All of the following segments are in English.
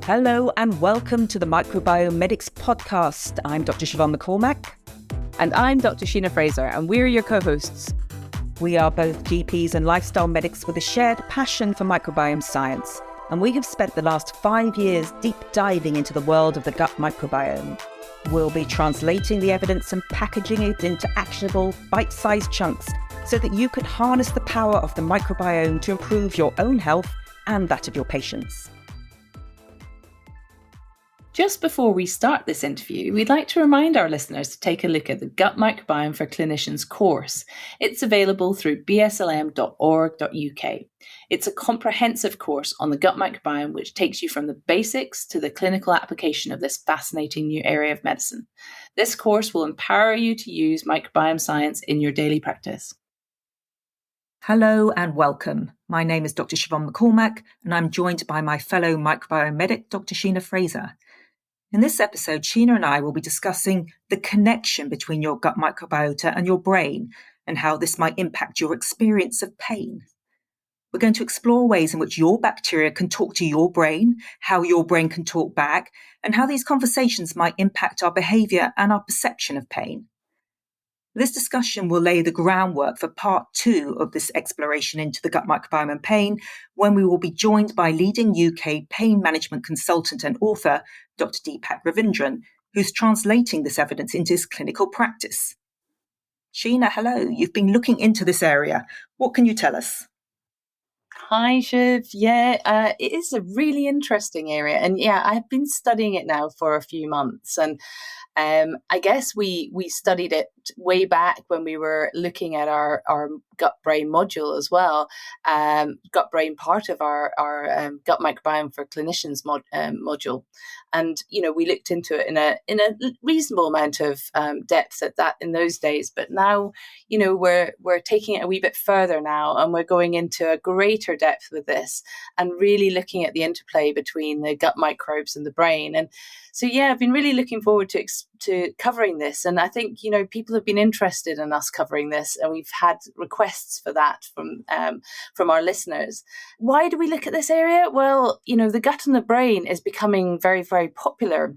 Hello and welcome to the Microbiome Medics podcast. I'm Dr. Siobhan McCormack. And I'm Dr. Sheena Fraser, and we're your co-hosts. We are both GPs and lifestyle medics with a shared passion for microbiome science. And we have spent the last 5 years deep diving into the world of the gut microbiome. We'll be translating the evidence and packaging it into actionable, bite-sized chunks so that you can harness the power of the microbiome to improve your own health and that of your patients. Just before we start this interview, we'd like to remind our listeners to take a look at the Gut Microbiome for Clinicians course. It's available through bslm.org.uk. It's a comprehensive course on the gut microbiome which takes you from the basics to the clinical application of this fascinating new area of medicine. This course will empower you to use microbiome science in your daily practice. Hello and welcome. My name is Dr. Siobhan McCormack and I'm joined by my fellow microbiome medic, Dr. Sheena Fraser. In this episode, Sheena and I will be discussing the connection between your gut microbiota and your brain and how this might impact your experience of pain. We're going to explore ways in which your bacteria can talk to your brain, how your brain can talk back, and how these conversations might impact our behaviour and our perception of pain. This discussion will lay the groundwork for part 2 of this exploration into the gut microbiome and pain, when we will be joined by leading UK pain management consultant and author, Dr Deepak Ravindran, who's translating this evidence into his clinical practice. Sheena, hello. You've been looking into this area. What can you tell us? Hi, Shiv. It is a really interesting area. And I've been studying it now for a few months. And I guess we studied it way back when we were looking at our gut-brain module as well, gut-brain part of our gut microbiome for clinicians module. And, we looked into it in a reasonable amount of depth in those days. But now, we're taking it a wee bit further now, and we're going into a greater depth with this and really looking at the interplay between the gut microbes and the brain. And so, I've been really looking forward to covering this. And I think, people have been interested in us covering this, and we've had requests for that from our listeners. Why do we look at this area? Well, the gut and the brain is becoming very, very popular.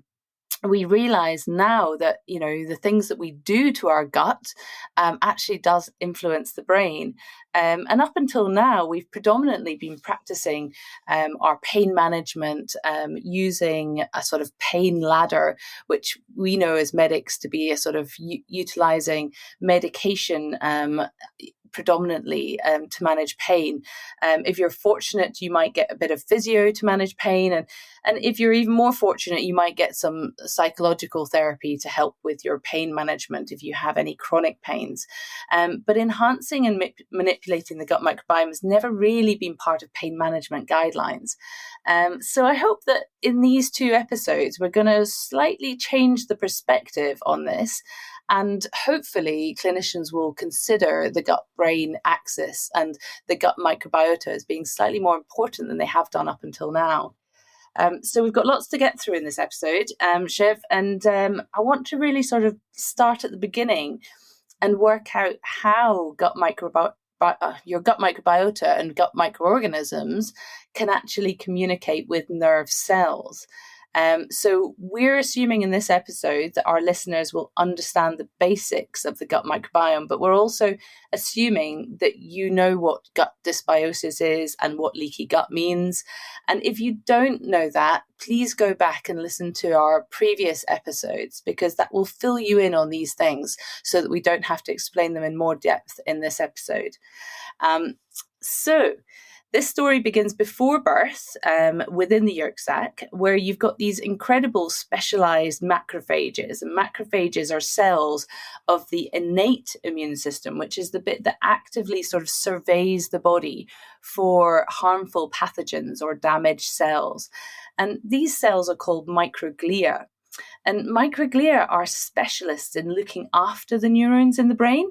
We realize now that, the things that we do to our gut actually does influence the brain. And up until now, we've predominantly been practicing our pain management using a sort of pain ladder, which we know as medics to be a sort of utilizing medication predominantly to manage pain. If you're fortunate, you might get a bit of physio to manage pain. And if you're even more fortunate, you might get some psychological therapy to help with your pain management if you have any chronic pains. But enhancing and manipulating the gut microbiome has never really been part of pain management guidelines. So I hope that in these 2 episodes, we're going to slightly change the perspective on this. And hopefully clinicians will consider the gut-brain axis and the gut microbiota as being slightly more important than they have done up until now. So we've got lots to get through in this episode, Shiv, and I want to really sort of start at the beginning and work out how your gut microbiota and gut microorganisms can actually communicate with nerve cells. So we're assuming in this episode that our listeners will understand the basics of the gut microbiome, but we're also assuming that you know what gut dysbiosis is and what leaky gut means. And if you don't know that, please go back and listen to our previous episodes, because that will fill you in on these things so that we don't have to explain them in more depth in this episode. This story begins before birth within the yolk sac, where you've got these incredible specialized macrophages. And macrophages are cells of the innate immune system, which is the bit that actively sort of surveys the body for harmful pathogens or damaged cells. And these cells are called microglia. And microglia are specialists in looking after the neurons in the brain.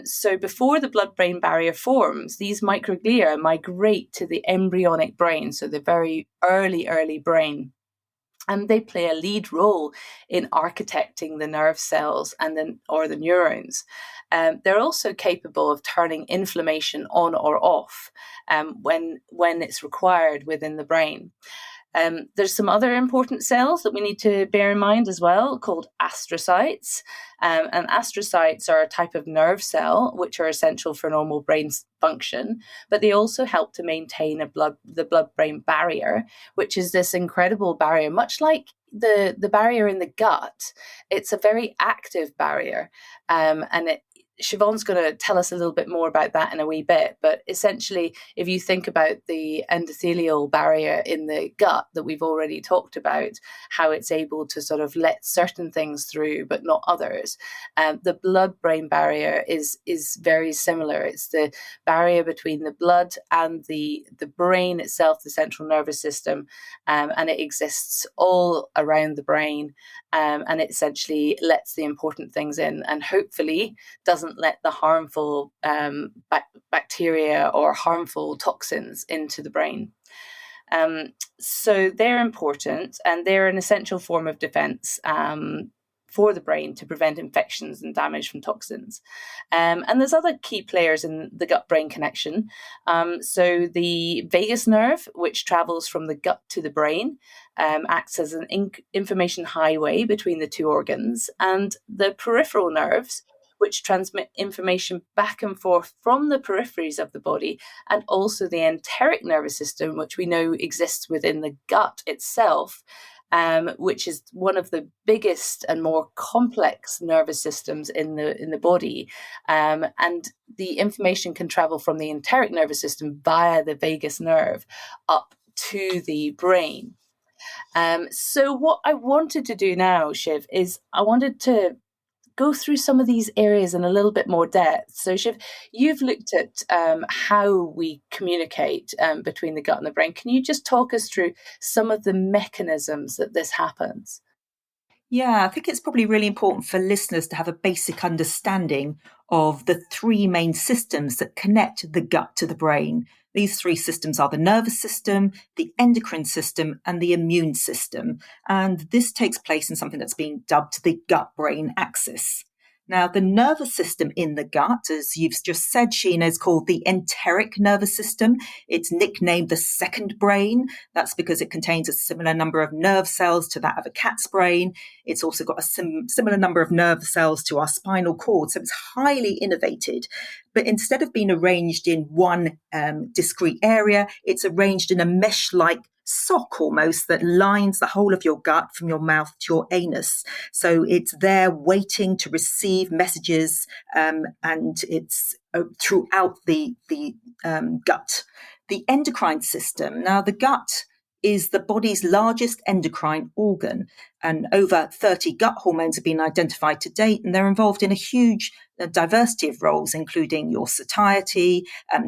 So before the blood-brain barrier forms, these microglia migrate to the embryonic brain, so the very early brain. And they play a lead role in architecting the nerve cells or the neurons. They're also capable of turning inflammation on or off when it's required within the brain. There's some other important cells that we need to bear in mind as well, called astrocytes. And astrocytes are a type of nerve cell which are essential for normal brain function, but they also help to maintain the blood-brain barrier, which is this incredible barrier, much like the barrier in the gut. It's a very active barrier, and Siobhan's going to tell us a little bit more about that in a wee bit. But essentially, if you think about the endothelial barrier in the gut that we've already talked about, how it's able to sort of let certain things through, but not others, the blood-brain barrier is very similar. It's the barrier between the blood and the brain itself, the central nervous system, and it exists all around the brain, and it essentially lets the important things in and hopefully doesn't let the harmful bacteria or harmful toxins into the brain. So they're important, and they're an essential form of defense for the brain to prevent infections and damage from toxins. And there's other key players in the gut-brain connection. So the vagus nerve, which travels from the gut to the brain, acts as an information highway between the two organs, and the peripheral nerves, which transmit information back and forth from the peripheries of the body, and also the enteric nervous system, which we know exists within the gut itself, which is one of the biggest and more complex nervous systems in the body. And the information can travel from the enteric nervous system via the vagus nerve up to the brain. So what I wanted to do now, Shiv, is I wanted to go through some of these areas in a little bit more depth. So, Shiv, you've looked at how we communicate between the gut and the brain. Can you just talk us through some of the mechanisms that this happens? Yeah, I think it's probably really important for listeners to have a basic understanding of the three main systems that connect the gut to the brain. These three systems are the nervous system, the endocrine system, and the immune system. And this takes place in something that's being dubbed the gut-brain axis. Now, the nervous system in the gut, as you've just said, Sheena, is called the enteric nervous system. It's nicknamed the second brain. That's because it contains a similar number of nerve cells to that of a cat's brain. It's also got a similar number of nerve cells to our spinal cord. So it's highly innervated. But instead of being arranged in one discrete area, it's arranged in a mesh-like sock almost that lines the whole of your gut from your mouth to your anus. So it's there waiting to receive messages, and it's throughout the gut. The endocrine system. Now, the gut is the body's largest endocrine organ, and over 30 gut hormones have been identified to date, and they're involved in a huge diversity of roles, including your satiety,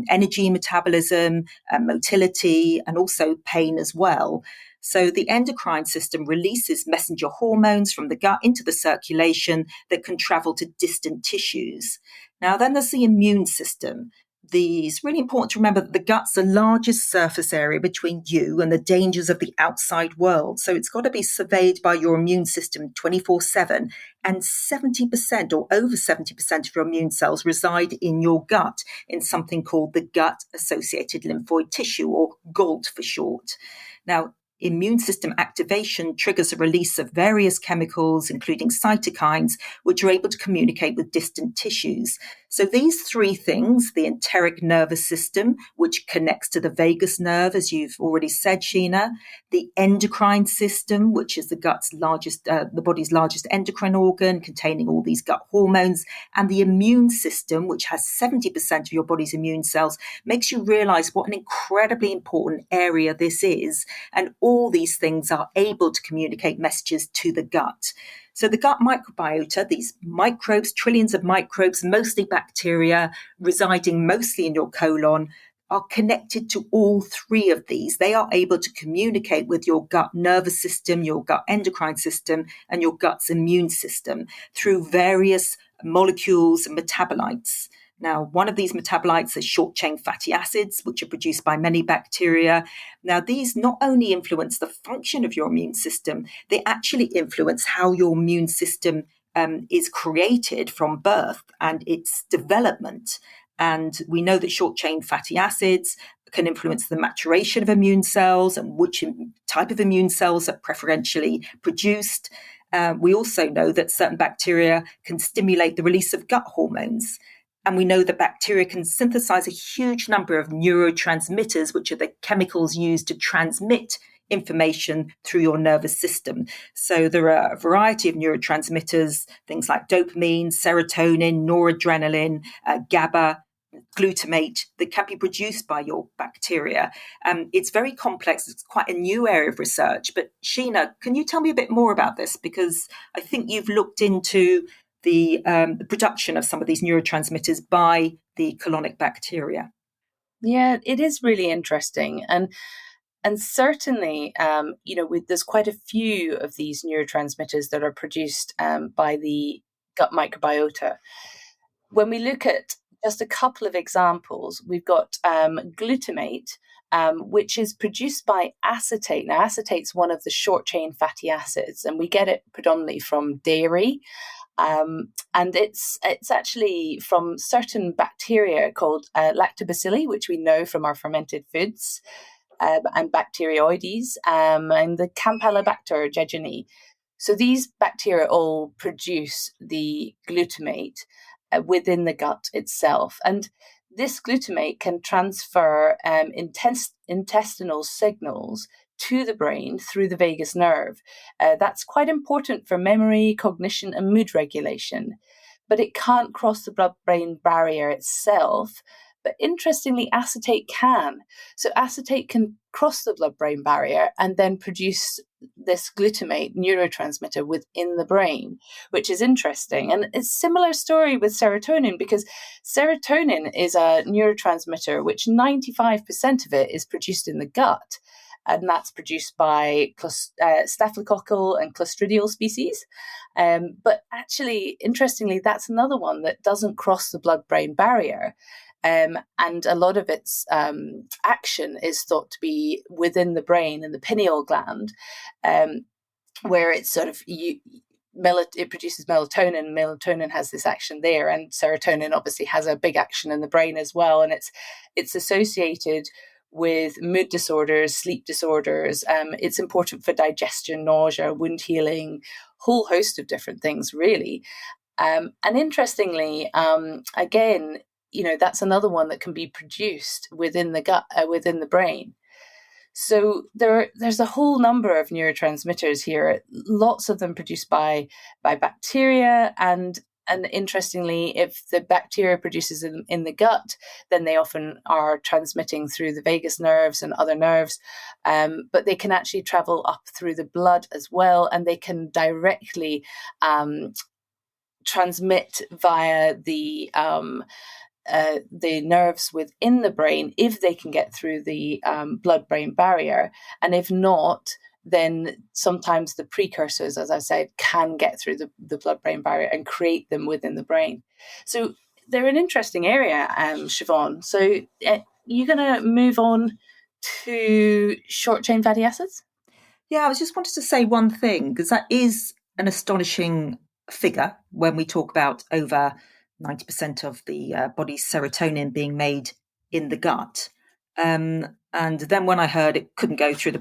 energy metabolism, motility, and also pain as well. So the endocrine system releases messenger hormones from the gut into the circulation that can travel to distant tissues. Now, then there's the immune system. It's really important to remember that the gut's the largest surface area between you and the dangers of the outside world. So it's got to be surveyed by your immune system 24/7. And 70% or over 70% of your immune cells reside in your gut in something called the gut-associated lymphoid tissue, or GALT for short. Now, immune system activation triggers the release of various chemicals, including cytokines, which are able to communicate with distant tissues. So these three things, the enteric nervous system, which connects to the vagus nerve, as you've already said, Sheena, the endocrine system, which is the body's largest endocrine organ, containing all these gut hormones, and the immune system, which has 70% of your body's immune cells, makes you realize what an incredibly important area this is. And all these things are able to communicate messages to the gut. So the gut microbiota, these microbes, trillions of microbes, mostly bacteria, residing mostly in your colon, are connected to all three of these. They are able to communicate with your gut nervous system, your gut endocrine system, and your gut's immune system through various molecules and metabolites. Now, one of these metabolites is short-chain fatty acids, which are produced by many bacteria. Now, these not only influence the function of your immune system, they actually influence how your immune system is created from birth and its development. And we know that short-chain fatty acids can influence the maturation of immune cells and which type of immune cells are preferentially produced. We also know that certain bacteria can stimulate the release of gut hormones. And we know that bacteria can synthesize a huge number of neurotransmitters, which are the chemicals used to transmit information through your nervous system. So there are a variety of neurotransmitters, things like dopamine, serotonin, noradrenaline, GABA, glutamate, that can be produced by your bacteria. It's very complex. It's quite a new area of research. But Sheena, can you tell me a bit more about this? Because I think you've looked into the production of some of these neurotransmitters by the colonic bacteria. Yeah, it is really interesting. And certainly, there's quite a few of these neurotransmitters that are produced by the gut microbiota. When we look at just a couple of examples, we've got glutamate, which is produced by acetate. Now, acetate's one of the short-chain fatty acids, and we get it predominantly from dairy. And it's actually from certain bacteria called lactobacilli, which we know from our fermented foods, and Bacteroides, and the Campylobacter jejuni. So these bacteria all produce the glutamate within the gut itself. And this glutamate can transfer intestinal signals to the brain through the vagus nerve. That's quite important for memory, cognition, and mood regulation. But it can't cross the blood-brain barrier itself. But interestingly, acetate can. So acetate can cross the blood-brain barrier and then produce this glutamate neurotransmitter within the brain, which is interesting. And it's a similar story with serotonin, because serotonin is a neurotransmitter which 95% of it is produced in the gut. And that's produced by staphylococcal and clostridial species. But actually, interestingly, that's another one that doesn't cross the blood-brain barrier. And a lot of its action is thought to be within the brain in the pineal gland, where it's sort of it produces melatonin. Melatonin has this action there, and serotonin obviously has a big action in the brain as well. And it's associated with mood disorders, sleep disorders. It's important for digestion, nausea, wound healing, whole host of different things, really. And interestingly, again, that's another one that can be produced within the gut, within the brain. So there's a whole number of neurotransmitters here, lots of them produced by bacteria. And interestingly, if the bacteria produces in the gut, then they often are transmitting through the vagus nerves and other nerves. But they can actually travel up through the blood as well, and they can directly transmit via the nerves within the brain if they can get through the blood-brain barrier. And if not, then sometimes the precursors, as I said, can get through the blood-brain barrier and create them within the brain. So they're an interesting area, Siobhan. So you're going to move on to short-chain fatty acids? Yeah, I was just wanted to say one thing, because that is an astonishing figure when we talk about over 90% of the body's serotonin being made in the gut. And then when I heard it couldn't go through the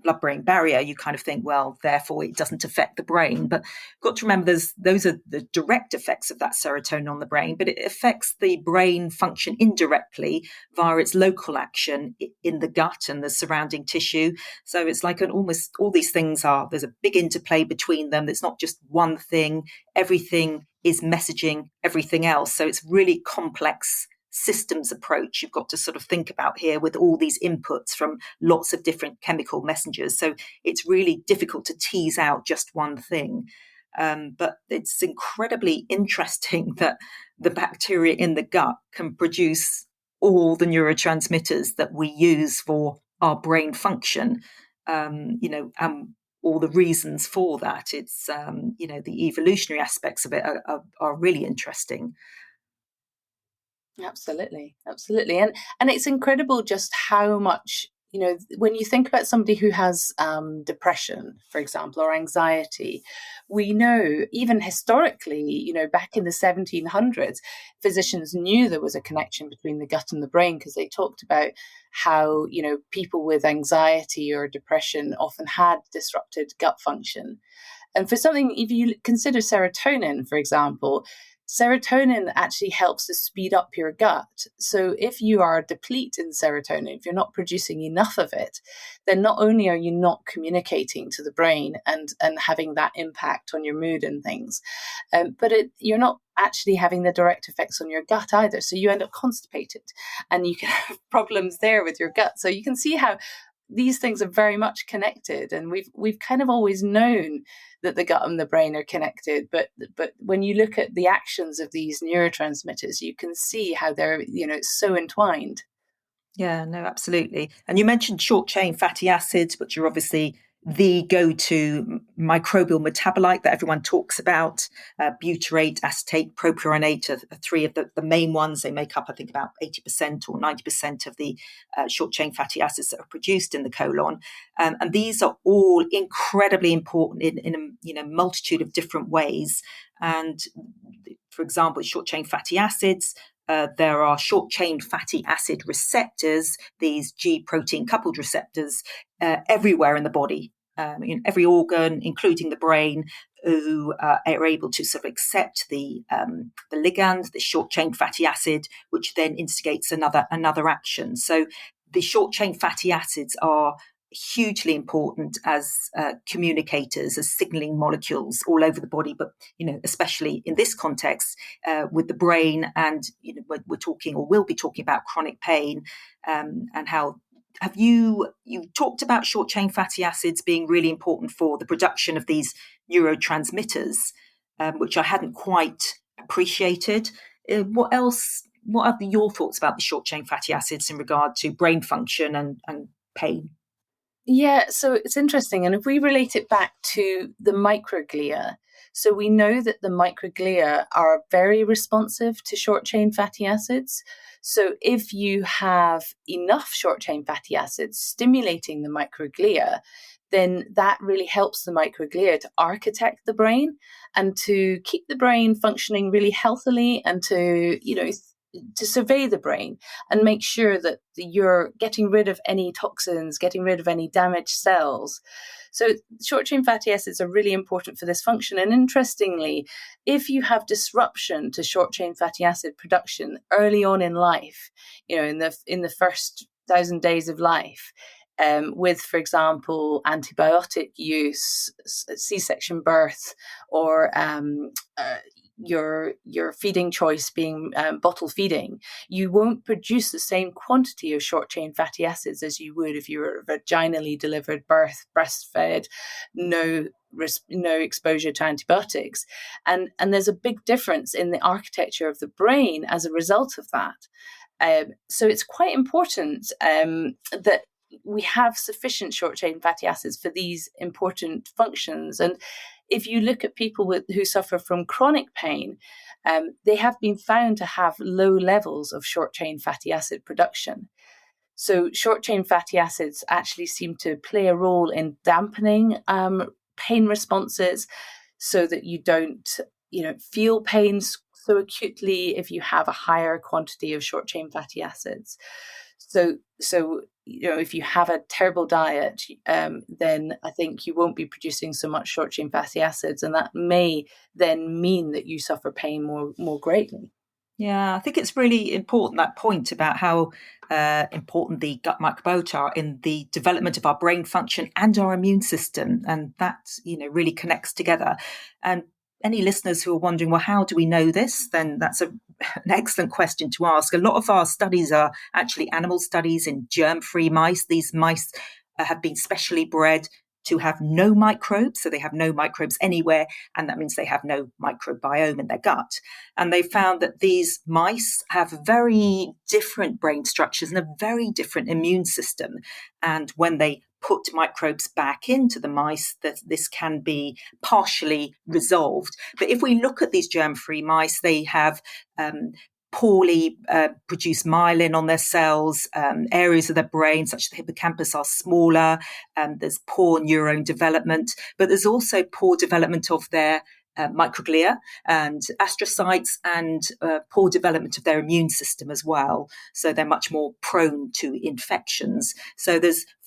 blood-brain barrier, you kind of think, well, therefore it doesn't affect the brain. But got to remember, those are the direct effects of that serotonin on the brain, but it affects the brain function indirectly via its local action in the gut and the surrounding tissue. So it's like almost all these things there's a big interplay between them. It's not just one thing. Everything is messaging everything else. So it's really complex systems approach you've got to sort of think about here, with all these inputs from lots of different chemical messengers. So it's really difficult to tease out just one thing. But it's incredibly interesting that the bacteria in the gut can produce all the neurotransmitters that we use for our brain function, and all the reasons for that. It's, the evolutionary aspects of it are really interesting. Absolutely. And it's incredible just how much when you think about somebody who has depression, for example, or anxiety, we know even historically, back in the 1700s, physicians knew there was a connection between the gut and the brain, because they talked about how, people with anxiety or depression often had disrupted gut function. And for something, if you consider serotonin, for example, serotonin actually helps to speed up your gut. So if you are depleted in serotonin, if you're not producing enough of it, then not only are you not communicating to the brain and having that impact on your mood and things, but you're not actually having the direct effects on your gut either. So you end up constipated and you can have problems there with your gut. So you can see how these things are very much connected, and we've kind of always known that the gut and the brain are connected, but when you look at the actions of these neurotransmitters, you can see how they're so entwined. Yeah, no, absolutely. And you mentioned short chain fatty acids, which are obviously the go-to microbial metabolite that everyone talks about. Butyrate, acetate, propionate are three of the main ones. They make up, I think, about 80% or 90% of the short-chain fatty acids that are produced in the colon. And these are all incredibly important in a multitude of different ways. And for example, short-chain fatty acids, there are short-chain fatty acid receptors, these G protein coupled receptors, everywhere in the body, in every organ, including the brain, who are able to sort of accept the ligand, the short-chain fatty acid, which then instigates another action. So the short-chain fatty acids are hugely important as communicators, as signaling molecules all over the body, but especially in this context with the brain. And we're talking, or will be talking, about chronic pain, and how have you talked about short chain fatty acids being really important for the production of these neurotransmitters, which I hadn't quite appreciated. What else? What are your thoughts about the short chain fatty acids in regard to brain function and pain? Yeah, so it's interesting. And if we relate it back to the microglia, so we know that the microglia are very responsive to short chain fatty acids. So if you have enough short chain fatty acids stimulating the microglia, then that really helps the microglia to architect the brain and to keep the brain functioning really healthily, and to survey the brain and make sure that you're getting rid of any toxins, getting rid of any damaged cells. So short-chain fatty acids are really important for this function. And interestingly, if you have disruption to short-chain fatty acid production early on in life, in the first 1,000 days of life, with, for example, antibiotic use, C-section birth, or your feeding choice being bottle feeding, you won't produce the same quantity of short chain fatty acids as you would if you were vaginally delivered birth, breastfed, no exposure to antibiotics. And there's a big difference in the architecture of the brain as a result of that. So it's quite important that we have sufficient short chain fatty acids for these important functions. And if you look at people who suffer from chronic pain, they have been found to have low levels of short chain fatty acid production. So short chain fatty acids actually seem to play a role in dampening pain responses, so that you don't feel pain so acutely if you have a higher quantity of short chain fatty acids. So if you have a terrible diet, then I think you won't be producing so much short chain fatty acids, and that may then mean that you suffer pain more greatly. Yeah, I think it's really important, that point about how important the gut microbiota are in the development of our brain function and our immune system, and that really connects together. And any listeners who are wondering, well, how do we know this? Then that's an excellent question to ask. A lot of our studies are actually animal studies in germ-free mice. These mice have been specially bred to have no microbes, so they have no microbes anywhere, and that means they have no microbiome in their gut. And they found that these mice have very different brain structures and a very different immune system. And when they put microbes back into the mice, that this can be partially resolved. But if we look at these germ-free mice, they have poorly produce myelin on their cells. Areas of their brain, such as the hippocampus, are smaller. There's poor neuron development, but there's also poor development of their microglia and astrocytes, and poor development of their immune system as well. So they're much more prone to infections. So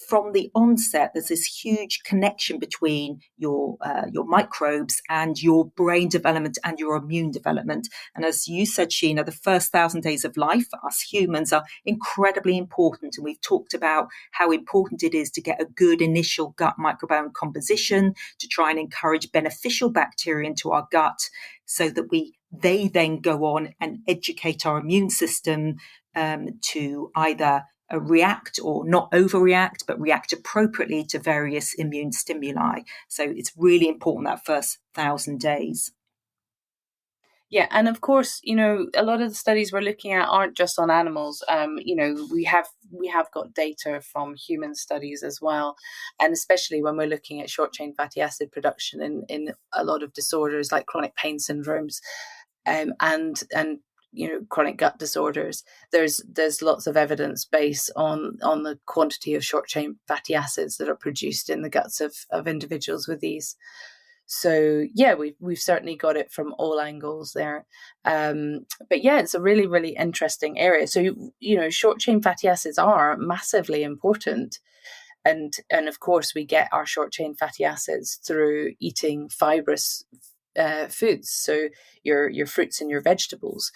from the onset, there's this huge connection between your microbes and your brain development and your immune development. And as you said, Sheena, the first 1,000 days of life for us humans are incredibly important. And we've talked about how important it is to get a good initial gut microbiome composition to try and encourage beneficial bacteria into our gut, so that they then go on and educate our immune system to either react or not overreact, but react appropriately to various immune stimuli. So it's really important that first 1,000 days. Yeah, and of course, a lot of the studies we're looking at aren't just on animals. We have got data from human studies as well, and especially when we're looking at short chain fatty acid production in a lot of disorders like chronic pain syndromes, and chronic gut disorders. There's lots of evidence based on the quantity of short chain fatty acids that are produced in the guts of individuals with these. So yeah, we've certainly got it from all angles there. But yeah, it's a really, really interesting area. So, short chain fatty acids are massively important. And of course, we get our short chain fatty acids through eating fibrous foods. So your fruits and your vegetables.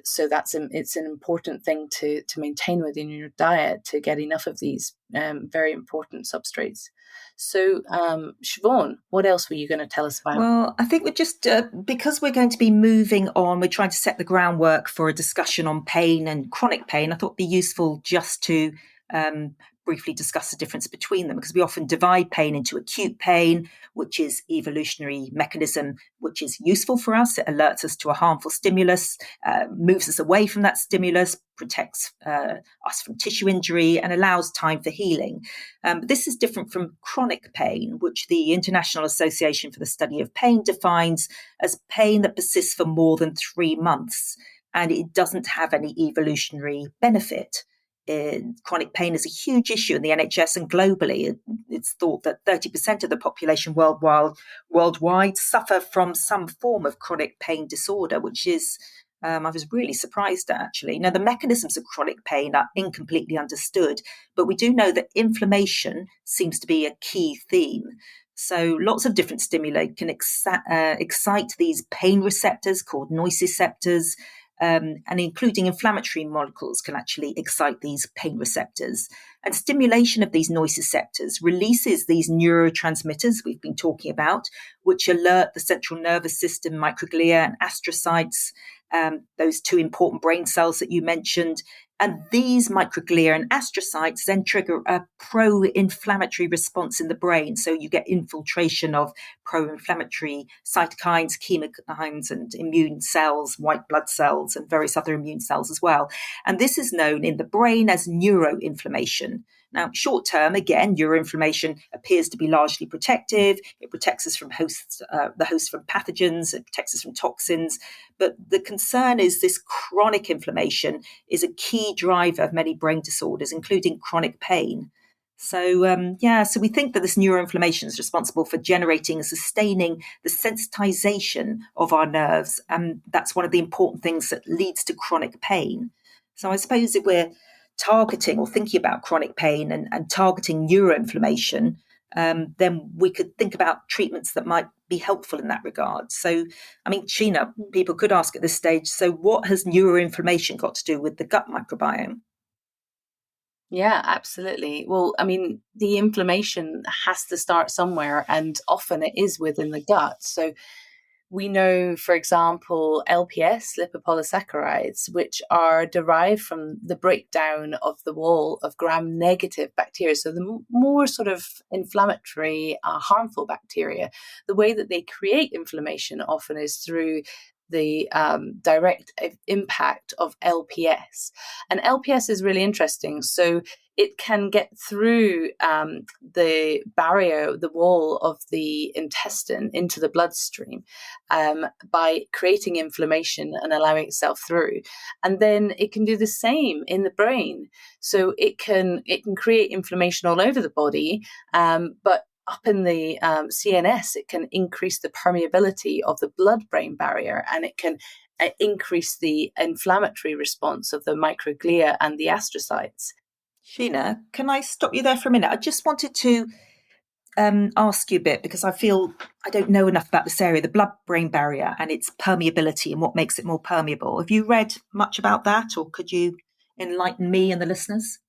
So it's an important thing to maintain within your diet, to get enough of these very important substrates. So, Siobhan, what else were you going to tell us about? Well, I think we're just, because we're going to be moving on, we're trying to set the groundwork for a discussion on pain and chronic pain. I thought it'd be useful just to briefly discuss the difference between them, because we often divide pain into acute pain, which is evolutionary mechanism, which is useful for us. It alerts us to a harmful stimulus, moves us away from that stimulus, protects us from tissue injury, and allows time for healing. But this is different from chronic pain, which the International Association for the Study of Pain defines as pain that persists for more than 3 months, and it doesn't have any evolutionary benefit. Chronic pain is a huge issue in the NHS and globally. It's thought that 30% of the population worldwide suffer from some form of chronic pain disorder, which is, I was really surprised at, actually. Now, the mechanisms of chronic pain are incompletely understood, but we do know that inflammation seems to be a key theme. So lots of different stimuli can excite these pain receptors called nociceptors, and including inflammatory molecules can actually excite these pain receptors. And stimulation of these nociceptors releases these neurotransmitters we've been talking about, which alert the central nervous system, microglia and astrocytes, those 2 important brain cells that you mentioned. And these microglia and astrocytes then trigger a pro-inflammatory response in the brain. So you get infiltration of pro-inflammatory cytokines, chemokines, and immune cells, white blood cells, and various other immune cells as well. And this is known in the brain as neuroinflammation. Now, short term, again, neuroinflammation appears to be largely protective. It protects us from the host from pathogens. It protects us from toxins. But the concern is this chronic inflammation is a key driver of many brain disorders, including chronic pain. So we think that this neuroinflammation is responsible for generating and sustaining the sensitization of our nerves. And that's one of the important things that leads to chronic pain. So I suppose if we're targeting or thinking about chronic pain and targeting neuroinflammation, then we could think about treatments that might be helpful in that regard. So, I mean, Sheena, people could ask at this stage, so what has neuroinflammation got to do with the gut microbiome? Yeah, absolutely. Well, I mean, the inflammation has to start somewhere, and often it is within the gut. So we know, for example, LPS, lipopolysaccharides, which are derived from the breakdown of the wall of gram-negative bacteria. So the more sort of inflammatory, harmful bacteria, the way that they create inflammation often is through the direct impact of LPS. And LPS is really interesting. So it can get through the barrier, the wall of the intestine into the bloodstream by creating inflammation and allowing itself through. And then it can do the same in the brain. So it can create inflammation all over the body, but up in the CNS, it can increase the permeability of the blood-brain barrier, and it can increase the inflammatory response of the microglia and the astrocytes. Sheena, can I stop you there for a minute? I just wanted to ask you a bit, because I feel I don't know enough about this area, the blood-brain barrier and its permeability and what makes it more permeable. Have you read much about that, or could you enlighten me and the listeners?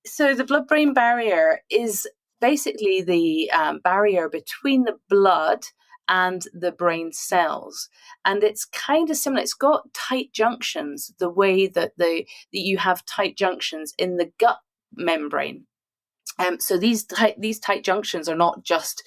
So the blood-brain barrier is basically the barrier between the blood and the brain cells, and it's kind of similar. It's got tight junctions, the way that you have tight junctions in the gut membrane. So these tight junctions are not just,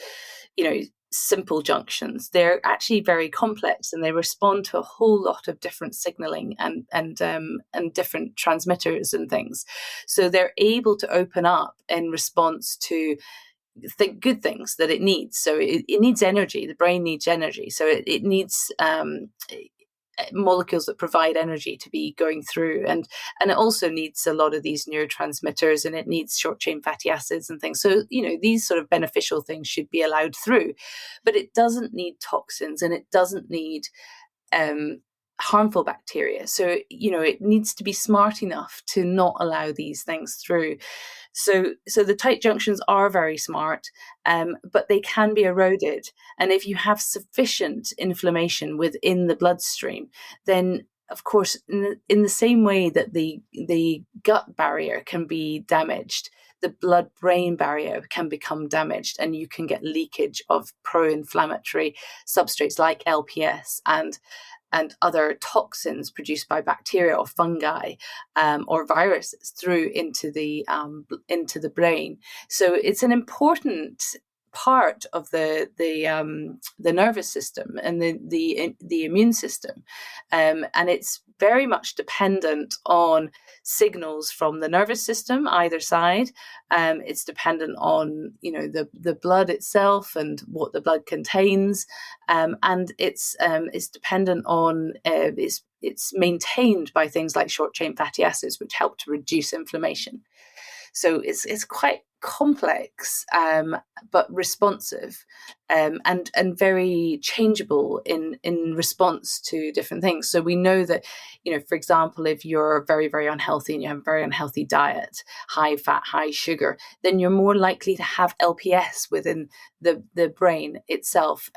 simple junctions. They're actually very complex, and they respond to a whole lot of different signaling and different transmitters and things. So they're able to open up in response to the good things that it needs. So it needs energy. The brain needs energy. So it needs molecules that provide energy to be going through, and it also needs a lot of these neurotransmitters, and it needs short chain fatty acids and things. So these sort of beneficial things should be allowed through, but it doesn't need toxins, and it doesn't need harmful bacteria. So it needs to be smart enough to not allow these things through. So the tight junctions are very smart, but they can be eroded. And if you have sufficient inflammation within the bloodstream, then of course, in the same way that the gut barrier can be damaged, the blood-brain barrier can become damaged, and you can get leakage of pro-inflammatory substrates like LPS and other toxins produced by bacteria or fungi or viruses through into the brain. So it's an important part of the nervous system and the immune system, and it's very much dependent on signals from the nervous system either side. It's dependent on the blood itself and what the blood contains, and it's dependent on it's maintained by things like short chain fatty acids, which help to reduce inflammation. So it's quite complex, but responsive, and very changeable in response to different things. So we know that, for example, if you're very, very unhealthy and you have a very unhealthy diet, high fat, high sugar, then you're more likely to have LPS within the brain itself,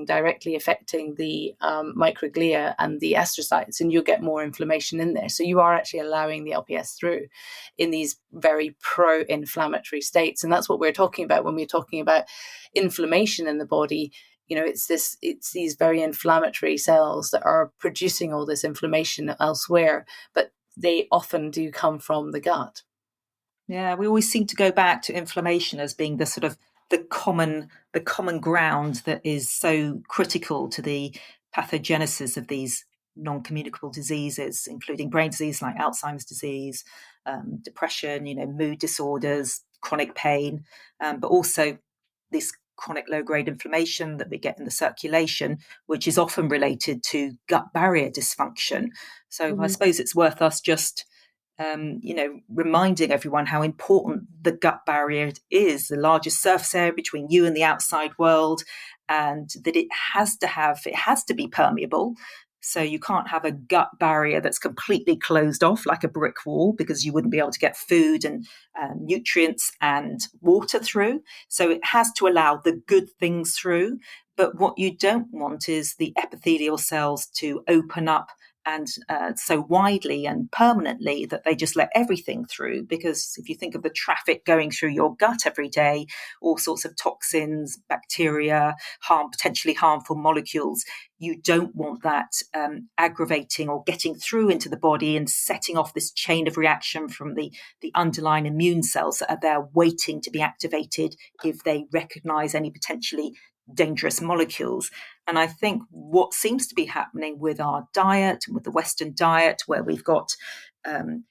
directly affecting the microglia and the astrocytes, and you'll get more inflammation in there. So you are actually allowing the LPS through in these very pro-inflammatory states. And that's what we're talking about when we're talking about inflammation in the body. It's these very inflammatory cells that are producing all this inflammation elsewhere, but they often do come from the gut. Yeah, we always seem to go back to inflammation as being the sort of the common ground that is so critical to the pathogenesis of these non-communicable diseases, including brain disease like Alzheimer's disease, depression, mood disorders, chronic pain, but also this chronic low-grade inflammation that we get in the circulation, which is often related to gut barrier dysfunction. So I suppose it's worth us just reminding everyone how important the gut barrier is, the largest surface area between you and the outside world, and that it has to be permeable. So you can't have a gut barrier that's completely closed off like a brick wall, because you wouldn't be able to get food and nutrients and water through. So it has to allow the good things through. But what you don't want is the epithelial cells to open up and so widely and permanently that they just let everything through. Because if you think of the traffic going through your gut every day, all sorts of toxins, bacteria, potentially harmful molecules, you don't want that aggravating or getting through into the body and setting off this chain of reaction from the underlying immune cells that are there waiting to be activated if they recognize any potentially dangerous molecules. And I think what seems to be happening with our diet and with the Western diet, where we've got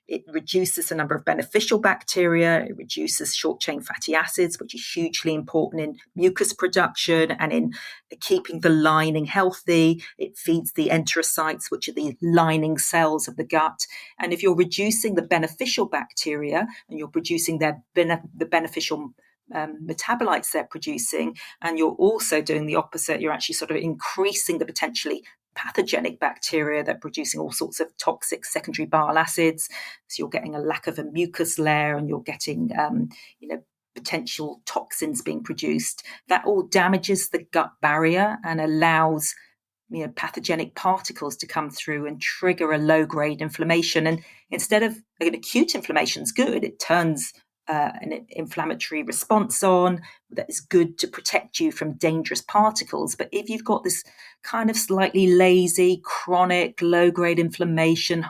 it reduces the number of beneficial bacteria, it reduces short-chain fatty acids, which is hugely important in mucus production and in keeping the lining healthy. It feeds the enterocytes, which are the lining cells of the gut. And if you're reducing the beneficial bacteria and you're producing the beneficial metabolites they're producing, and you're also doing the opposite, you're actually sort of increasing the potentially pathogenic bacteria that are producing all sorts of toxic secondary bile acids. So you're getting a lack of a mucus layer, and you're getting, potential toxins being produced. That all damages the gut barrier and allows pathogenic particles to come through and trigger a low-grade inflammation. And instead of an acute inflammation is good, it turns an inflammatory response on that is good to protect you from dangerous particles. But if you've got this kind of slightly lazy, chronic, low-grade inflammation,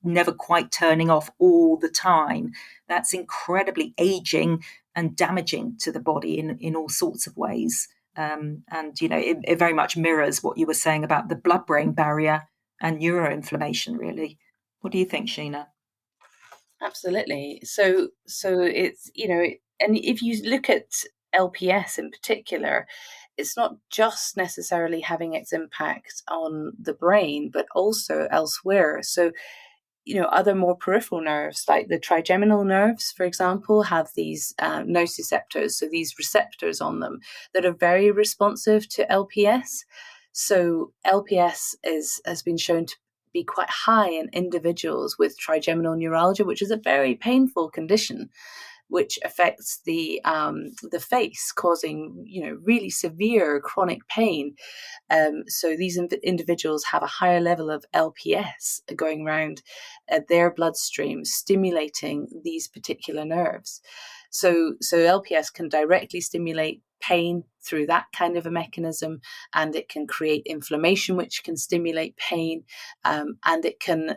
never quite turning off all the time, that's incredibly aging and damaging to the body in all sorts of ways. It very much mirrors what you were saying about the blood-brain barrier and neuroinflammation, really. What do you think, Sheena? Absolutely. So it's, and if you look at LPS in particular, it's not just necessarily having its impact on the brain, but also elsewhere. So, other more peripheral nerves, like the trigeminal nerves, for example, have these nociceptors, so these receptors on them that are very responsive to LPS. So LPS has been shown to be quite high in individuals with trigeminal neuralgia, which is a very painful condition, which affects the face, causing really severe chronic pain. So these individuals have a higher level of LPS going around their bloodstream, stimulating these particular nerves. So LPS can directly stimulate pain through that kind of a mechanism, and it can create inflammation, which can stimulate pain, and it can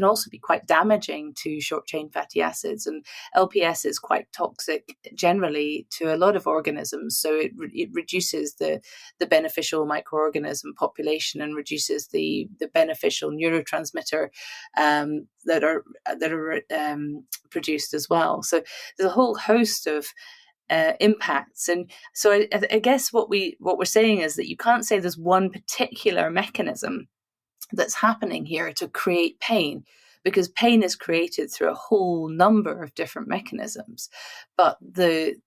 also be quite damaging to short chain fatty acids. And LPS is quite toxic generally to a lot of organisms, so it reduces the beneficial microorganism population and reduces the beneficial neurotransmitter that are produced as well. So there's a whole host of impacts. And so I guess what we're saying is that you can't say there's one particular mechanism that's happening here to create pain, because pain is created through a whole number of different mechanisms. But the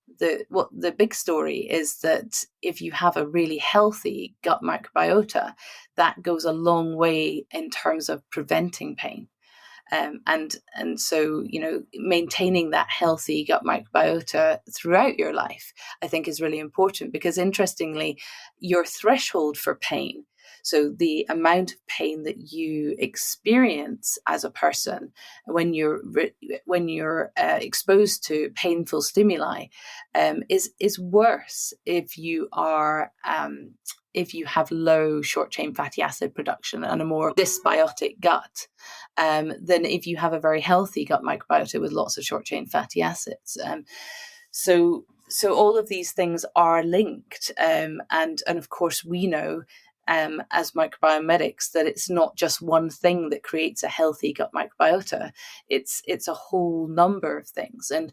big story is that if you have a really healthy gut microbiota, that goes a long way in terms of preventing pain. And so, maintaining that healthy gut microbiota throughout your life, I think, is really important, because interestingly, your threshold for pain, so the amount of pain that you experience as a person when you're exposed to painful stimuli, is worse if you are if you have low short chain fatty acid production and a more dysbiotic gut, than if you have a very healthy gut microbiota with lots of short chain fatty acids. So all of these things are linked, and of course we know, as microbiome medics, that it's not just one thing that creates a healthy gut microbiota. It's a whole number of things, and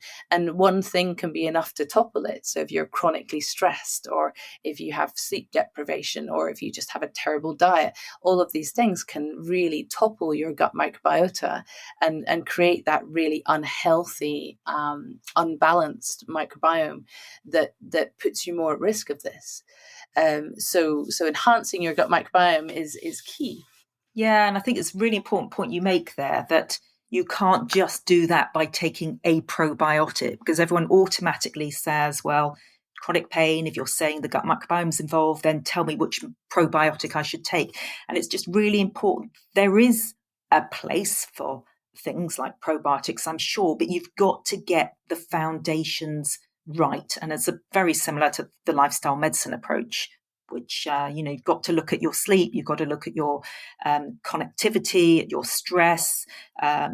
one thing can be enough to topple it. So if you're chronically stressed, or if you have sleep deprivation, or if you just have a terrible diet, all of these things can really topple your gut microbiota and create that really unhealthy, unbalanced microbiome that puts you more at risk of this. So enhancing your gut microbiome is key. Yeah, and I think it's a really important point you make there, that you can't just do that by taking a probiotic, because everyone automatically says, well, chronic pain, if you're saying the gut microbiome is involved, then tell me which probiotic I should take. And it's just really important. There is a place for things like probiotics, I'm sure, but you've got to get the foundations right. And it's very similar to the lifestyle medicine approach. which, you've got to look at your sleep, you've got to look at your connectivity, at your stress,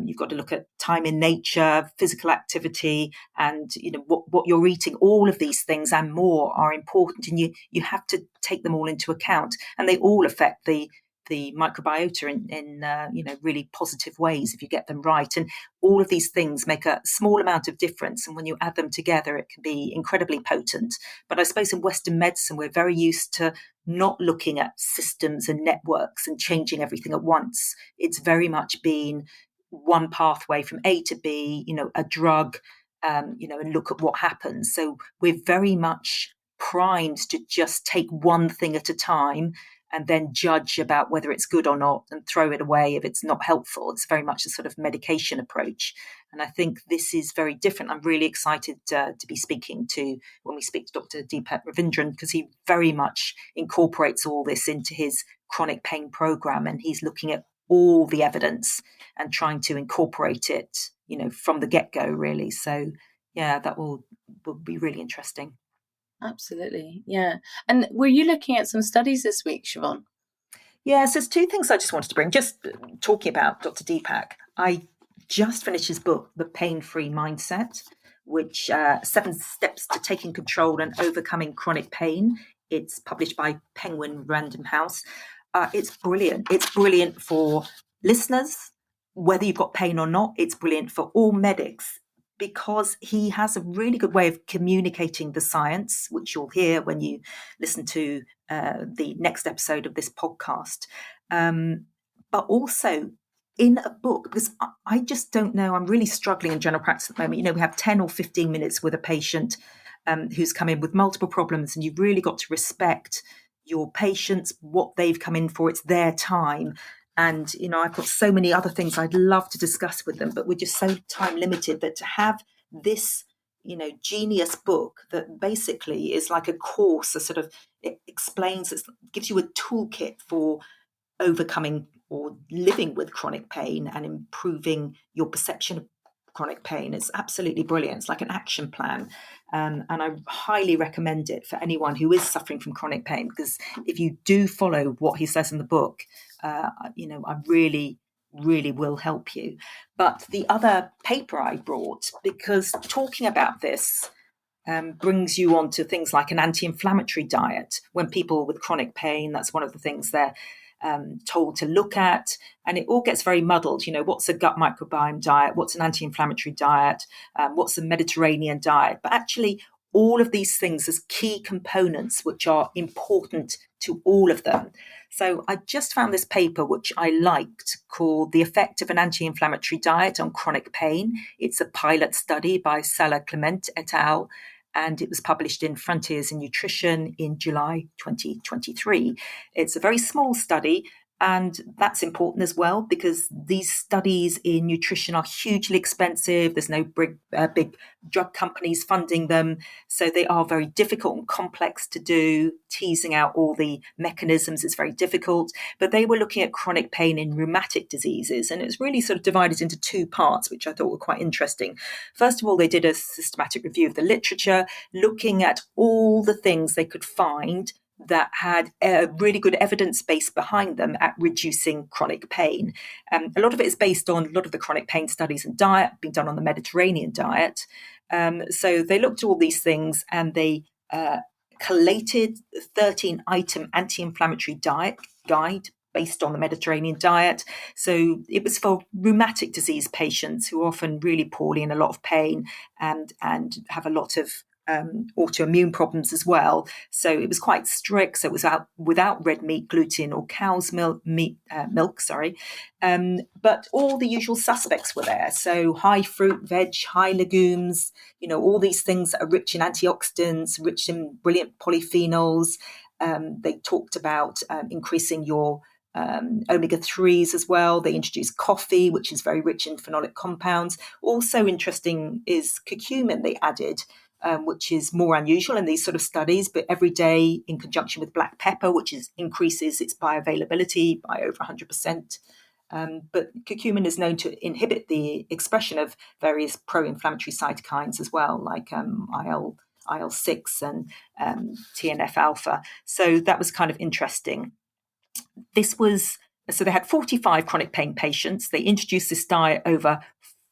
you've got to look at time in nature, physical activity, and, what you're eating. All of these things and more are important, and you have to take them all into account, and they all affect the microbiota in really positive ways if you get them right. And all of these things make a small amount of difference, and when you add them together, it can be incredibly potent. But I suppose in Western medicine, we're very used to not looking at systems and networks and changing everything at once. It's very much been one pathway from A to B, a drug, and look at what happens. So we're very much primed to just take one thing at a time and then judge about whether it's good or not and throw it away if it's not helpful. It's very much a sort of medication approach. And I think this is very different. I'm really excited to be speaking to, when we speak to Dr. Deepak Ravindran, because he very much incorporates all this into his chronic pain program. And he's looking at all the evidence and trying to incorporate it, from the get-go, really. So, yeah, that will be really interesting. Absolutely. Yeah. And were you looking at some studies this week, Siobhan? Yes, there's two things I just wanted to bring. Just talking about Dr. Deepak, I just finished his book, The Pain-Free Mindset, which 7 Steps to Taking Control and Overcoming Chronic Pain. It's published by Penguin Random House. It's brilliant. It's brilliant for listeners, whether you've got pain or not. It's brilliant for all medics, because he has a really good way of communicating the science, which you'll hear when you listen to the next episode of this podcast. But also in a book, because I just don't know, I'm really struggling in general practice at the moment. We have 10 or 15 minutes with a patient who's come in with multiple problems, and you've really got to respect your patients, what they've come in for. It's their time. And, I've got so many other things I'd love to discuss with them, but we're just so time limited, that to have this, genius book that basically is like a course, it explains, it gives you a toolkit for overcoming or living with chronic pain and improving your perception of chronic pain. It's absolutely brilliant. It's like an action plan. And I highly recommend it for anyone who is suffering from chronic pain, because if you do follow what he says in the book, I really will help you. But the other paper I brought, because talking about this brings you on to things like an anti-inflammatory diet. When people with chronic pain, that's one of the things they're told to look at, and it all gets very muddled. What's a gut microbiome diet? What's an anti-inflammatory diet? What's a Mediterranean diet? But actually, all of these things as key components which are important to all of them. So I just found this paper which I liked, called The Effect of an Anti-Inflammatory Diet on Chronic Pain. It's a pilot study by Sala-Climent et al., and it was published in Frontiers in Nutrition in July 2023. It's a very small study, and that's important as well, because these studies in nutrition are hugely expensive. There's no big drug companies funding them. So they are very difficult and complex to do. Teasing out all the mechanisms is very difficult. But they were looking at chronic pain in rheumatic diseases, and it was really sort of divided into 2 parts, which I thought were quite interesting. First of all, they did a systematic review of the literature, looking at all the things they could find that had a really good evidence base behind them at reducing chronic pain. A lot of it is based on a lot of the chronic pain studies and diet being done on the Mediterranean diet. So they looked at all these things, and they collated a 13-item anti-inflammatory diet guide based on the Mediterranean diet. So it was for rheumatic disease patients who are often really poorly, in a lot of pain, and have a lot of autoimmune problems as well. So it was quite strict. So it was without red meat, gluten, or cow's milk. But all the usual suspects were there. So high fruit, veg, high legumes, all these things that are rich in antioxidants, rich in brilliant polyphenols. They talked about increasing your omega-3s as well. They introduced coffee, which is very rich in phenolic compounds. Also interesting is curcumin they added, which is more unusual in these sort of studies, but every day in conjunction with black pepper, which increases its bioavailability by over 100%. But curcumin is known to inhibit the expression of various pro-inflammatory cytokines as well, like IL-6 and TNF-alpha. So that was kind of interesting. So they had 45 chronic pain patients. They introduced this diet over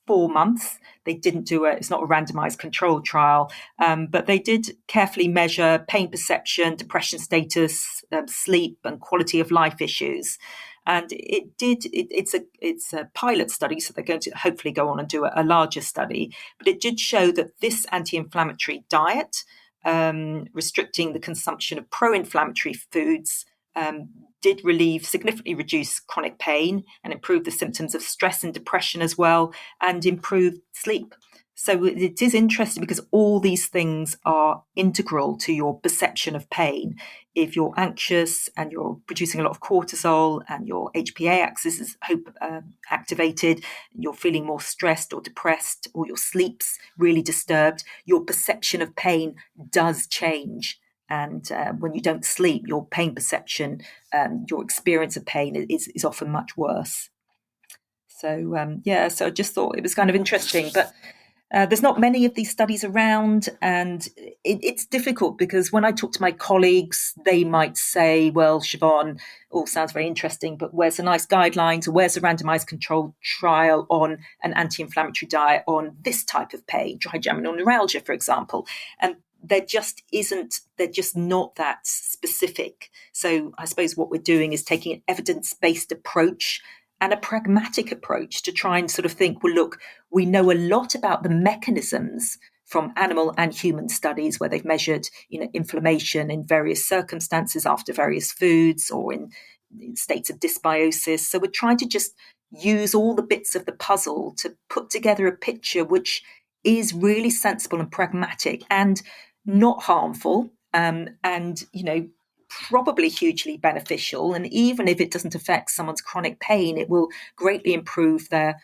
4 months. They didn't it's not a randomized controlled trial, but they did carefully measure pain perception, depression status, sleep, and quality of life issues. And it's a pilot study, so they're going to hopefully go on and do a larger study. But it did show that this anti-inflammatory diet, restricting the consumption of pro-inflammatory foods, did significantly reduce chronic pain and improve the symptoms of stress and depression as well, and improve sleep. So it is interesting because all these things are integral to your perception of pain. If you're anxious and you're producing a lot of cortisol and your HPA axis is activated, you're feeling more stressed or depressed, or your sleep's really disturbed, your perception of pain does change. And when you don't sleep, your pain perception, your experience of pain is often much worse. So, so I just thought it was kind of interesting. But there's not many of these studies around, and it's difficult because when I talk to my colleagues, they might say, well, Siobhan, all sounds very interesting, but where's the nice guidelines, or where's the randomized controlled trial on an anti-inflammatory diet on this type of pain, trigeminal neuralgia, for example? And they're just not that specific. So I suppose what we're doing is taking an evidence-based approach and a pragmatic approach to try and sort of think, well, look, we know a lot about the mechanisms from animal and human studies where they've measured, inflammation in various circumstances after various foods or in states of dysbiosis. So we're trying to just use all the bits of the puzzle to put together a picture which is really sensible and pragmatic and not harmful, and probably hugely beneficial. And even if it doesn't affect someone's chronic pain, it will greatly improve their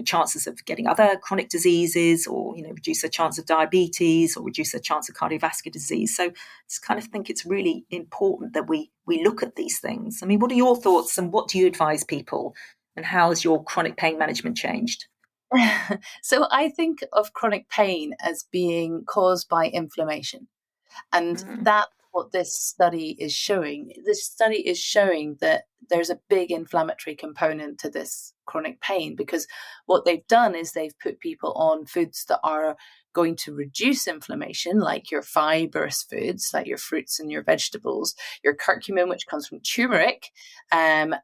chances of getting other chronic diseases, or reduce their chance of diabetes, or reduce their chance of cardiovascular disease. So I just kind of think it's really important that we look at these things. I mean, what are your thoughts, and what do you advise people, and how has your chronic pain management changed? So I think of chronic pain as being caused by inflammation. And that's what this study is showing. This study is showing that there's a big inflammatory component to this chronic pain, because what they've done is they've put people on foods that are going to reduce inflammation, like your fibrous foods, like your fruits and your vegetables, your curcumin, which comes from turmeric. And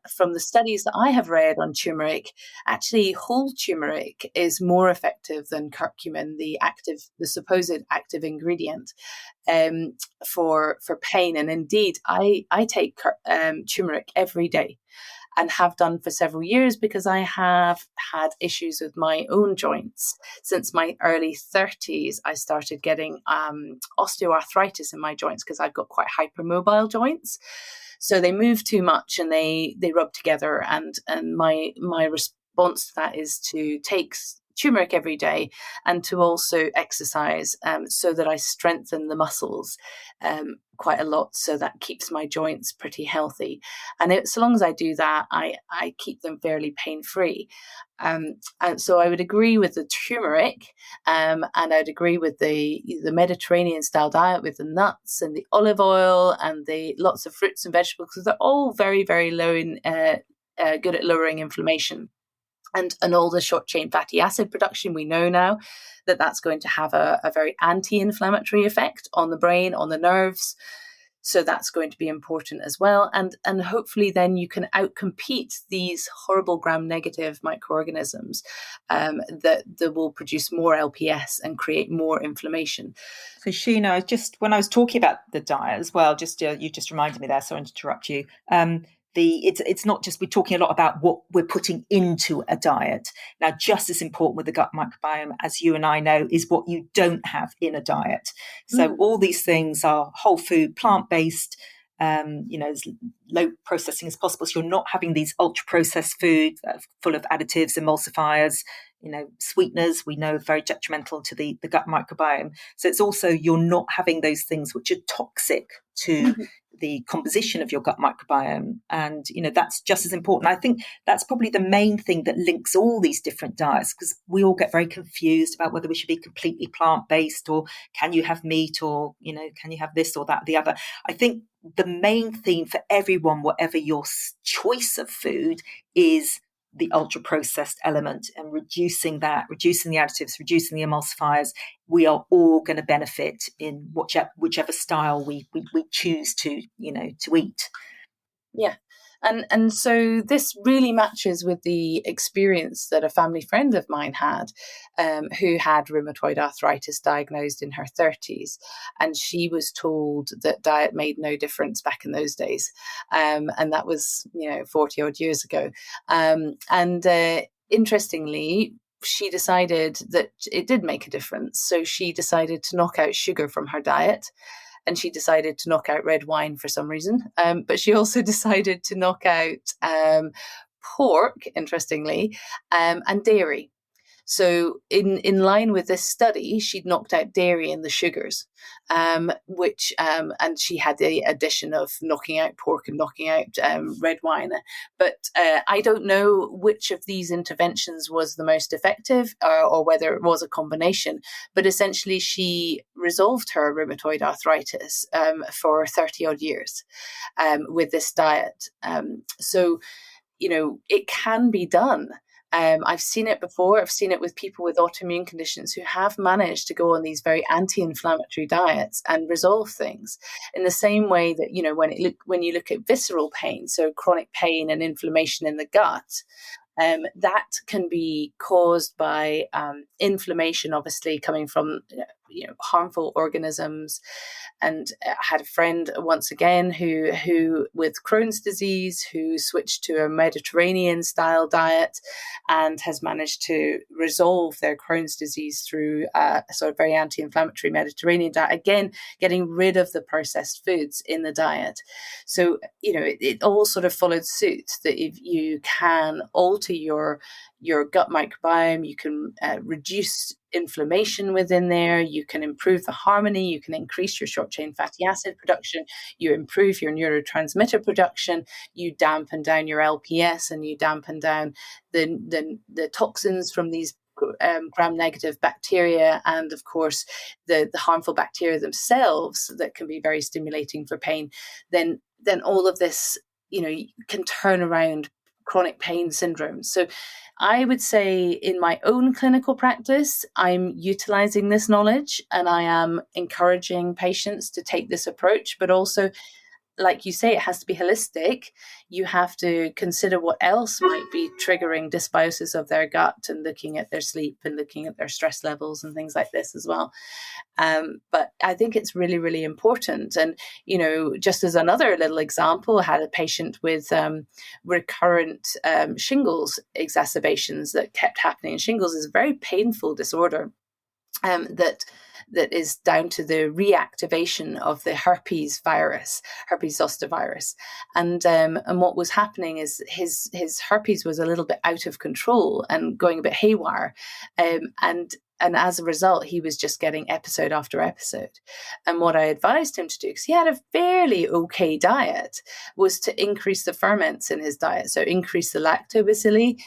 from the studies that I have read on turmeric, actually whole turmeric is more effective than curcumin, the supposed active ingredient for pain. And indeed, I take turmeric every day, and have done for several years, because I have had issues with my own joints. Since my early 30s, I started getting osteoarthritis in my joints because I've got quite hypermobile joints. So they move too much and they rub together. And my response to that is to take turmeric every day, and to also exercise so that I strengthen the muscles quite a lot, so that keeps my joints pretty healthy. And so long as I do that, I keep them fairly pain-free. And so I would agree with the turmeric, and I'd agree with the Mediterranean style diet with the nuts and the olive oil and the lots of fruits and vegetables, because they're all very, very low in good at lowering inflammation. And all the short chain fatty acid production, we know now that that's going to have a very anti-inflammatory effect on the brain, on the nerves. So that's going to be important as well. And hopefully then you can outcompete these horrible gram-negative microorganisms that will produce more LPS and create more inflammation. So Sheena, when I was talking about the diet as well, you just reminded me there, sorry to interrupt you. It's not just, we're talking a lot about what we're putting into a diet. Now, just as important with the gut microbiome, as you and I know, is what you don't have in a diet. So all these things are whole food, plant-based, as low processing as possible. So you're not having these ultra processed foods full of additives, emulsifiers. sweeteners we know are very detrimental to the gut microbiome. So it's also, you're not having those things which are toxic to the composition of your gut microbiome. And, that's just as important. I think that's probably the main thing that links all these different diets, because we all get very confused about whether we should be completely plant-based, or can you have meat, or, can you have this or that, or the other. I think the main theme for everyone, whatever your choice of food, is the ultra processed element, and reducing the additives, reducing the emulsifiers. We are all going to benefit in whichever style we choose to eat. Yeah. And so this really matches with the experience that a family friend of mine had, who had rheumatoid arthritis diagnosed in her 30s. And she was told that diet made no difference back in those days. And that was, 40 odd years ago. Interestingly, she decided that it did make a difference. So she decided to knock out sugar from her diet. And she decided to knock out red wine for some reason. But she also decided to knock out pork, interestingly, and dairy. So in line with this study, she'd knocked out dairy and the sugars, which and she had the addition of knocking out pork and knocking out red wine. But I don't know which of these interventions was the most effective, or whether it was a combination. But essentially, she resolved her rheumatoid arthritis for 30 odd years with this diet. So, it can be done. I've seen it before. You seen it with people with autoimmune conditions who have managed to go on these very anti-inflammatory diets and resolve things in the same way that, when you look at visceral pain, so chronic pain and inflammation in the gut, that can be caused by inflammation, obviously coming from harmful organisms. And I had a friend once again who with Crohn's disease, who switched to a Mediterranean style diet and has managed to resolve their Crohn's disease through a sort of very anti-inflammatory Mediterranean diet, again getting rid of the processed foods in the diet. So it all sort of followed suit, that if you can alter your gut microbiome, you can reduce inflammation within there, you can improve the harmony, you can increase your short chain fatty acid production, you improve your neurotransmitter production, you dampen down your LPS, and you dampen down the toxins from these gram-negative bacteria, and of course the harmful bacteria themselves that can be very stimulating for pain. Then all of this can turn around chronic pain syndromes. So I would say in my own clinical practice, I'm utilizing this knowledge, and I am encouraging patients to take this approach, but also, like you say, it has to be holistic. You have to consider what else might be triggering dysbiosis of their gut, and looking at their sleep and looking at their stress levels and things like this as well. But I think it's really, really important. And, just as another little example, I had a patient with recurrent shingles exacerbations that kept happening. And shingles is a very painful disorder that is down to the reactivation of the herpes zoster virus. And what was happening is his herpes was a little bit out of control and going a bit haywire. And as a result, he was just getting episode after episode. And what I advised him to do, because he had a fairly okay diet, was to increase the ferments in his diet. So increase the lactobacilli,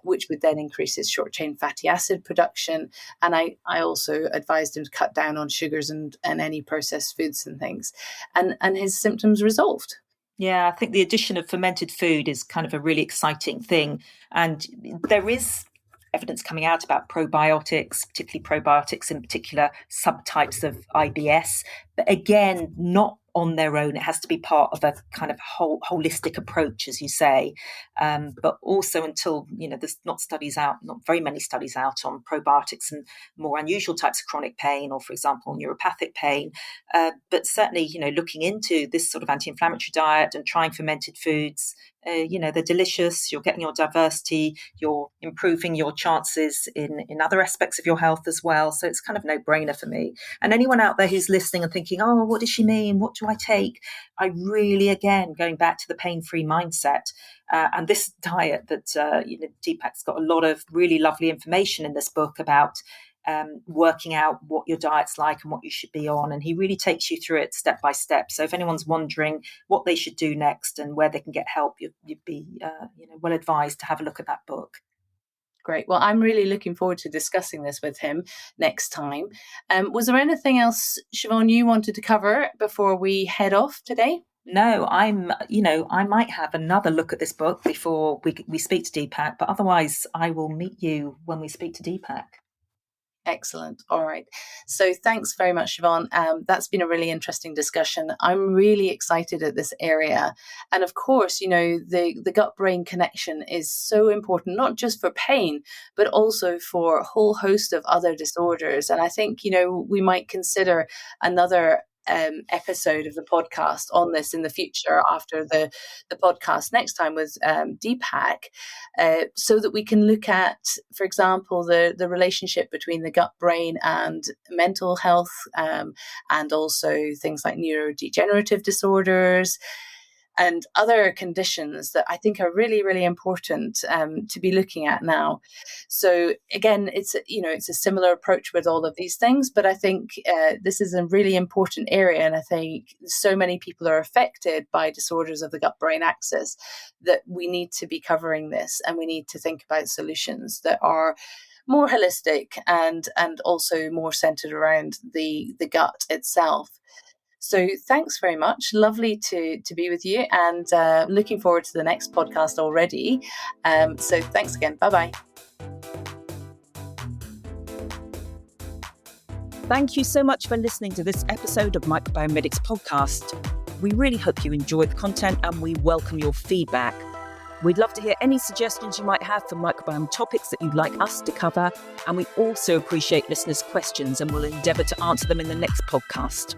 which would then increase his short-chain fatty acid production. And I also advised him to cut down on sugars and any processed foods and things. And his symptoms resolved. Yeah, I think the addition of fermented food is kind of a really exciting thing. And there is evidence coming out about probiotics, particularly probiotics in particular subtypes of IBS. But again, not on their own. It has to be part of a kind of holistic approach, as you say. But also until, there's not very many studies out on probiotics and more unusual types of chronic pain, or, for example, neuropathic pain. But certainly, looking into this sort of anti-inflammatory diet and trying fermented foods, they're delicious, you're getting your diversity, you're improving your chances in other aspects of your health as well. So it's kind of no-brainer for me. And anyone out there who's listening and thinking, oh, what does she mean? What do I take? I really, again, going back to the pain-free mindset and this diet that, Deepak's got a lot of really lovely information in this book about working out what your diet's like and what you should be on. And he really takes you through it step by step. So if anyone's wondering what they should do next and where they can get help, you'd be well advised to have a look at that book. Great. Well, I'm really looking forward to discussing this with him next time. Was there anything else, Siobhan, you wanted to cover before we head off today? No, I might have another look at this book before we speak to Deepak, but otherwise I will meet you when we speak to Deepak. Excellent. All right. So thanks very much, Siobhan. That's been a really interesting discussion. I'm really excited at this area. And of course, the gut-brain connection is so important, not just for pain, but also for a whole host of other disorders. And I think, we might consider another episode of the podcast on this in the future after the podcast next time with Deepak, so that we can look at, for example, the relationship between the gut brain and mental health, and also things like neurodegenerative disorders and other conditions that I think are really, really important to be looking at now. So again, it's a similar approach with all of these things, but I think this is a really important area, and I think so many people are affected by disorders of the gut-brain axis that we need to be covering this, and we need to think about solutions that are more holistic and also more centered around the gut itself. So thanks very much. Lovely to be with you, and looking forward to the next podcast already. So thanks again. Bye-bye. Thank you so much for listening to this episode of Microbiome Medics podcast. We really hope you enjoyed the content, and we welcome your feedback. We'd love to hear any suggestions you might have for microbiome topics that you'd like us to cover. And we also appreciate listeners' questions, and we'll endeavour to answer them in the next podcast.